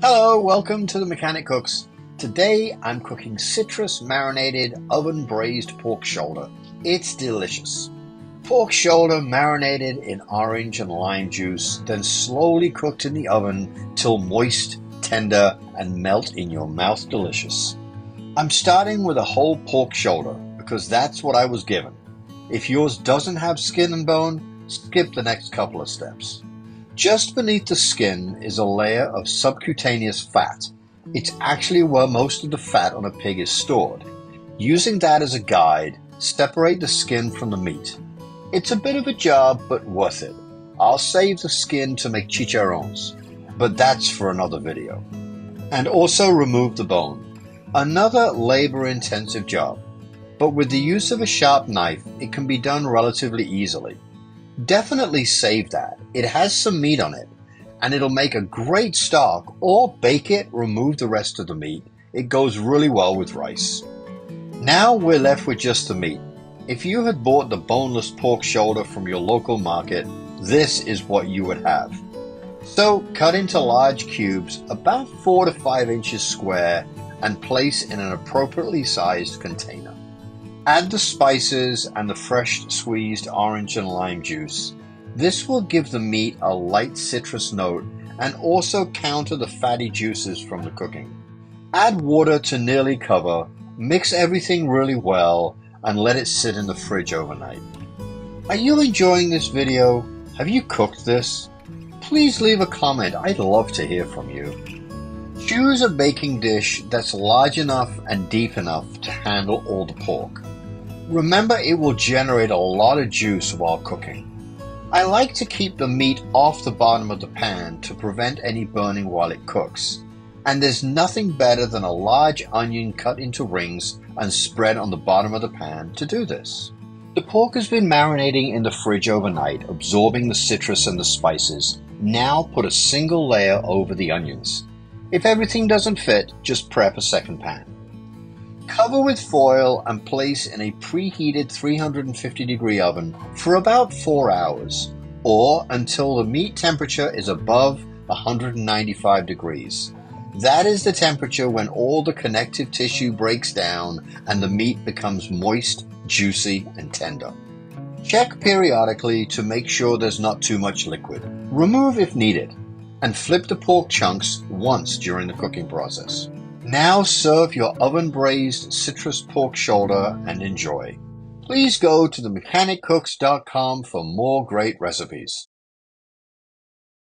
Hello, welcome to the Mechanic Cooks. Today I'm cooking citrus marinated oven braised pork shoulder. It's delicious. Pork shoulder marinated in orange and lime juice, then slowly cooked in the oven till moist, tender, and melt in your mouth delicious. I'm starting with a whole pork shoulder because that's what I was given. If yours doesn't have skin and bone, skip the next couple of steps. Just beneath the skin is a layer of subcutaneous fat. It's actually where most of the fat on a pig is stored. Using that as a guide, separate the skin from the meat. It's a bit of a job, but worth it. I'll save the skin to make chicharrones, but that's for another video. And also remove the bone. Another labor-intensive job, but with the use of a sharp knife, it can be done relatively easily. Definitely save that. It has some meat on it, and it'll make a great stock, or bake it, remove the rest of the meat. It goes really well with rice. Now we're left with just the meat. If you had bought the boneless pork shoulder from your local market, this is what you would have. So cut into large cubes about 4 to 5 inches square and place in an appropriately sized container. Add the spices and the fresh squeezed orange and lime juice. This will give the meat a light citrus note and also counter the fatty juices from the cooking. Add water to nearly cover, mix everything really well, and let it sit in the fridge overnight. Are you enjoying this video? Have you cooked this? Please leave a comment. I'd love to hear from you. Choose a baking dish that's large enough and deep enough to handle all the pork. Remember, it will generate a lot of juice while cooking. I like to keep the meat off the bottom of the pan to prevent any burning while it cooks. And there's nothing better than a large onion cut into rings and spread on the bottom of the pan to do this. The pork has been marinating in the fridge overnight, absorbing the citrus and the spices. Now put a single layer over the onions. If everything doesn't fit, just prep a second pan. Cover with foil and place in a preheated 350-degree oven for about 4 hours, or until the meat temperature is above 195 degrees. That is the temperature when all the connective tissue breaks down and the meat becomes moist, juicy, and tender. Check periodically to make sure there's not too much liquid. Remove if needed, and flip the pork chunks once during the cooking process. Now serve your oven-braised citrus pork shoulder and enjoy. Please go to themechaniccooks.com for more great recipes.